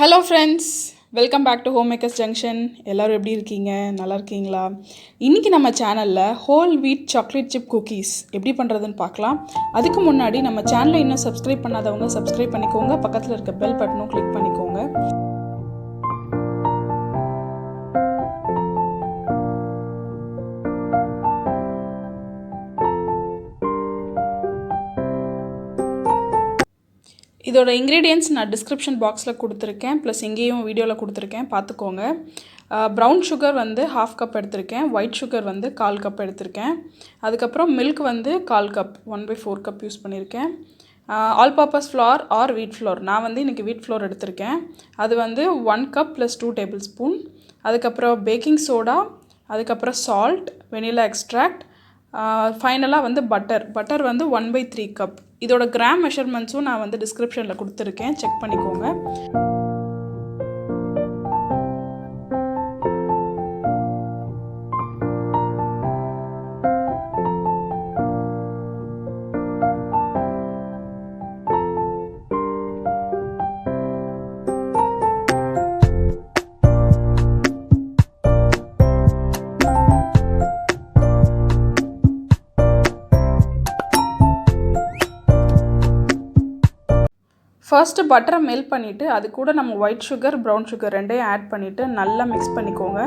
Hello friends, welcome back to home makers junction. எல்லோரும் எப்படி இருக்கீங்க? நல்லா இருக்கீங்களா? இன்றைக்கி நம்ம சேனலில் whole wheat chocolate chip cookies எப்படி பண்ணுறதுன்னு பார்க்கலாம். அதுக்கு முன்னாடி நம்ம சேனலை இன்னும் சப்ஸ்கிரைப் பண்ணாதவங்க சப்ஸ்கிரைப் பண்ணிக்கோங்க. பக்கத்தில் இருக்க பெல் பட்டனும் கிளிக் பண்ணிக்கோங்க. இதோட இன்க்ரீடியன்ட்ஸ் நான் டிஸ்கிரிப்ஷன் பாக்ஸில் கொடுத்துருக்கேன், ப்ளஸ் இங்கேயும் வீடியோவில் கொடுத்துருக்கேன், பார்த்துக்கோங்க. ப்ரௌன் சுகர் வந்து 1/2 கப் எடுத்திருக்கேன், ஒயிட் சுகர் வந்து 1/4 கப் எடுத்திருக்கேன். அதுக்கப்புறம் மில்க் வந்து 1/4 கப், 1/4 கப் யூஸ் பண்ணியிருக்கேன். ஆல் பர்பஸ் ஃப்ளார் ஆர் வீட் ஃப்ளோர், நான் வந்து இன்றைக்கி வீட் ஃப்ளோர் எடுத்திருக்கேன். அது வந்து 1 கப் ப்ளஸ் 2 டேபிள் ஸ்பூன். அதுக்கப்புறம் பேக்கிங் சோடா, அதுக்கப்புறம் சால்ட், வெனிலா எக்ஸ்ட்ராக்ட், ஃபைனலாக வந்து பட்டர் வந்து 1/3 கப். இதோட கிராம் மெஷர்மெண்ட்ஸும் நான் வந்து டிஸ்கிரிப்ஷனில் கொடுத்துருக்கேன், செக் பண்ணிக்கோங்க. ஃபர்ஸ்ட்டு பட்டரை மெல்ட் பண்ணிவிட்டு அது கூட நம்ம ஒயிட் சுகர், ப்ரௌன் சுகர் ரெண்டையும் ஆட் பண்ணிவிட்டு நல்லா மிக்ஸ் பண்ணிக்கோங்க.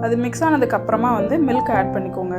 அது மிக்ஸ் ஆனதுக்கப்புறமா வந்து மில்க் ஆட் பண்ணிக்கோங்க.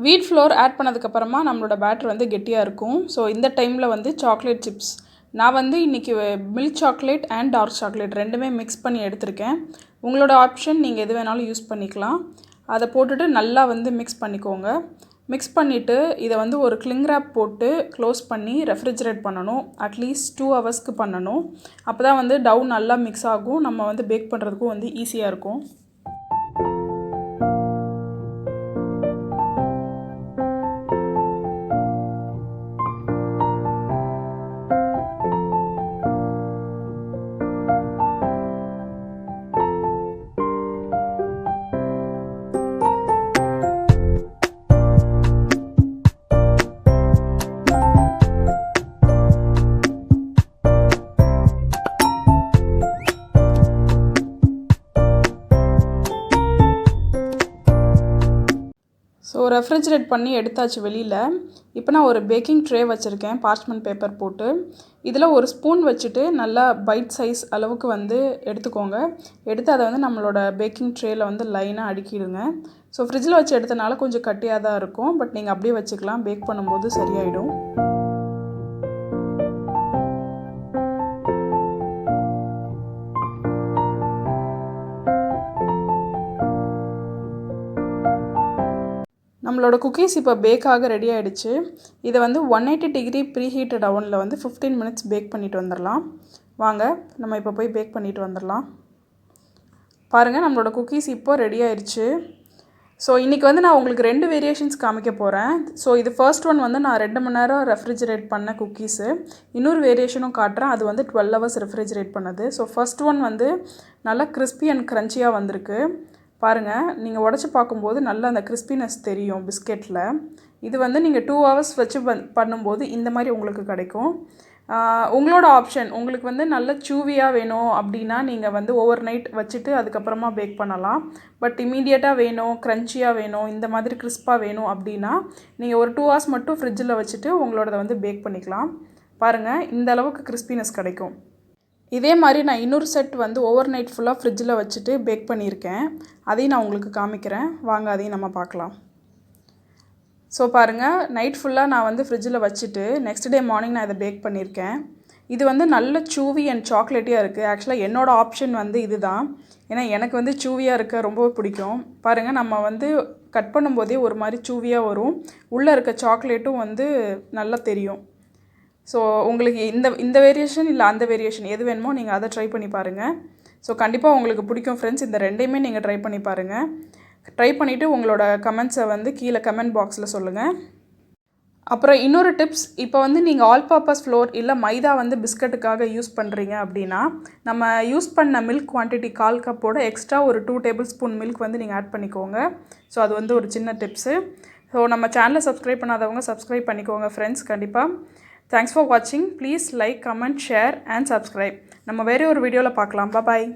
வீட் ஃப்ளோர் ஆட் பண்ணதுக்கப்புறமா நம்மளோட பேட்டர் வந்து கெட்டியாக இருக்கும். ஸோ இந்த டைமில் வந்து சாக்லேட் சிப்ஸ், நான் வந்து இன்றைக்கி milk chocolate and dark chocolate ரெண்டுமே மிக்ஸ் பண்ணி எடுத்திருக்கேன். உங்களோட ஆப்ஷன், நீங்கள் எது வேணாலும் யூஸ் பண்ணிக்கலாம். அதை போட்டுட்டு நல்லா வந்து மிக்ஸ் பண்ணிக்கோங்க. மிக்ஸ் பண்ணிவிட்டு இதை வந்து ஒரு கிளிங் ரேப் போட்டு க்ளோஸ் பண்ணி ரெஃப்ரிஜரேட் பண்ணணும். அட்லீஸ்ட் 2 ஹவர்ஸ்க்கு பண்ணணும். அப்போ தான் வந்து டவ் நல்லா மிக்ஸ் ஆகும், நம்ம வந்து பேக் பண்ணுறதுக்கும் வந்து ஈஸியாக இருக்கும். ஸோ ரெஃப்ரிஜரேட் பண்ணி எடுத்தாச்சு வெளியில். இப்போ நான் ஒரு பேக்கிங் ட்ரே வச்சுருக்கேன், பார்ச்மெண்ட் பேப்பர் போட்டு. இதில் ஒரு ஸ்பூன் வச்சுட்டு நல்லா பைட் சைஸ் அளவுக்கு வந்து எடுத்துக்கோங்க. எடுத்து அதை வந்து நம்மளோட பேக்கிங் ட்ரேயில் வந்து லைனாக அடுக்கிடுங்க. ஸோ ஃப்ரிட்ஜில் வச்சு எடுத்தனால கொஞ்சம் கட்டியாக தான் இருக்கும், பட் நீங்கள் அப்படியே வச்சுக்கலாம், பேக் பண்ணும்போது சரியாயிடும். நம்மளோட குக்கீஸ் இப்போ பேக் ஆக ரெடி ஆகிடுச்சு. இதை வந்து 180 டிகிரி ப்ரீஹீட்டட் அவனில் வந்து 15 மினிட்ஸ் பேக் பண்ணிட்டு வந்துடலாம். வாங்க நம்ம இப்போ போய் பேக் பண்ணிட்டு வந்துடலாம். பாருங்கள், நம்மளோட குக்கீஸ் இப்போ ரெடி ஆயிடுச்சு. ஸோ இன்றைக்கி வந்து நான் உங்களுக்கு 2 வேரியேஷன்ஸ் காமிக்க போகிறேன். ஸோ இது ஃபர்ஸ்ட் ஒன் வந்து நான் 2 மணி நேரம் ரெஃப்ரிஜரேட் பண்ண குக்கீஸு. இன்னொரு வேரியேஷனும் காட்டுறேன், அது வந்து 12 ஹவர்ஸ் ரெஃப்ரிஜரேட் பண்ணது. ஸோ ஃபர்ஸ்ட் ஒன் வந்து நல்லா கிறிஸ்பி அண்ட் க்ரன்ச்சியாக வந்திருக்கு. பாருங்கள், நீங்கள் உடச்சி பார்க்கும்போது நல்லா அந்த கிறிஸ்பினஸ் தெரியும் பிஸ்கெட்டில். இது வந்து நீங்கள் 2 ஹவர்ஸ் வச்சு பண்ணும்போது இந்த மாதிரி உங்களுக்கு கிடைக்கும். உங்களோட ஆப்ஷன். உங்களுக்கு வந்து நல்ல சூவியாக வேணும் அப்படின்னா நீங்கள் வந்து ஓவர் நைட் வச்சுட்டு அதுக்கப்புறமா பேக் பண்ணலாம். பட் இமீடியட்டாக வேணும், க்ரன்ச்சியாக வேணும், இந்த மாதிரி கிறிஸ்பாக வேணும் அப்படின்னா நீங்கள் ஒரு 2 hours மட்டும் ஃப்ரிட்ஜில் வச்சுட்டு உங்களோடதை வந்து பேக் பண்ணிக்கலாம். பாருங்கள், இந்த அளவுக்கு கிறிஸ்பினஸ் கிடைக்கும். இதே மாதிரி நான் இன்னொரு செட் வந்து ஓவர் நைட் ஃபுல்லாக ஃப்ரிட்ஜில் வச்சுட்டு பேக் பண்ணியிருக்கேன். அதையும் நான் உங்களுக்கு காமிக்கிறேன். வாங்க அதையும் நம்ம பார்க்கலாம். ஸோ பாருங்கள், நைட் ஃபுல்லாக நான் வந்து ஃப்ரிட்ஜில் வச்சுட்டு நெக்ஸ்ட் டே மார்னிங் நான் இதை பேக் பண்ணியிருக்கேன். இது வந்து நல்ல சூவி அண்ட் சாக்லேட்டியாக இருக்குது. ஆக்சுவலாக என்னோடய ஆப்ஷன் வந்து இது தான். ஏன்னா எனக்கு வந்து சூவியாக இருக்க ரொம்ப பிடிக்கும். பாருங்கள், நம்ம வந்து கட் பண்ணும்போதே ஒரு மாதிரி சூவியாக வரும். உள்ளே இருக்க சாக்லேட்டும் வந்து நல்லா தெரியும். ஸோ உங்களுக்கு இந்த வேரியேஷன் இல்லை அந்த வேரியேஷன் எது வேணுமோ நீங்கள் அதை ட்ரை பண்ணி பாருங்கள். ஸோ கண்டிப்பாக உங்களுக்கு பிடிக்கும் ஃப்ரெண்ட்ஸ். இந்த ரெண்டையுமே நீங்கள் ட்ரை பண்ணி பாருங்கள். ட்ரை பண்ணிவிட்டு உங்களோட கமெண்ட்ஸை வந்து கீழே கமெண்ட் பாக்ஸில் சொல்லுங்கள். அப்புறம் இன்னொரு டிப்ஸ், இப்போ வந்து நீங்கள் ஆல் பர்பஸ் ஃப்ளோர் இல்லை மைதா வந்து பிஸ்கட்டுக்காக யூஸ் பண்ணுறீங்க அப்படின்னா நம்ம யூஸ் பண்ண மில்க் குவான்டிட்டி 1/4 கப்போட எக்ஸ்ட்ரா ஒரு 2 tablespoon மில்க் வந்து நீங்கள் ஆட் பண்ணிக்கோங்க. ஸோ அது வந்து ஒரு சின்ன டிப்ஸு. ஸோ நம்ம சேனலை சப்ஸ்கிரைப் பண்ணாதவங்க சப்ஸ்கிரைப் பண்ணிக்கோங்க ஃப்ரெண்ட்ஸ். கண்டிப்பாக தேங்க்ஸ் ஃபார் வாட்சிங். Please like, comment, share and subscribe. நம்ம வேறு ஒரு வீடியோவில் பார்க்கலாம். பாய்.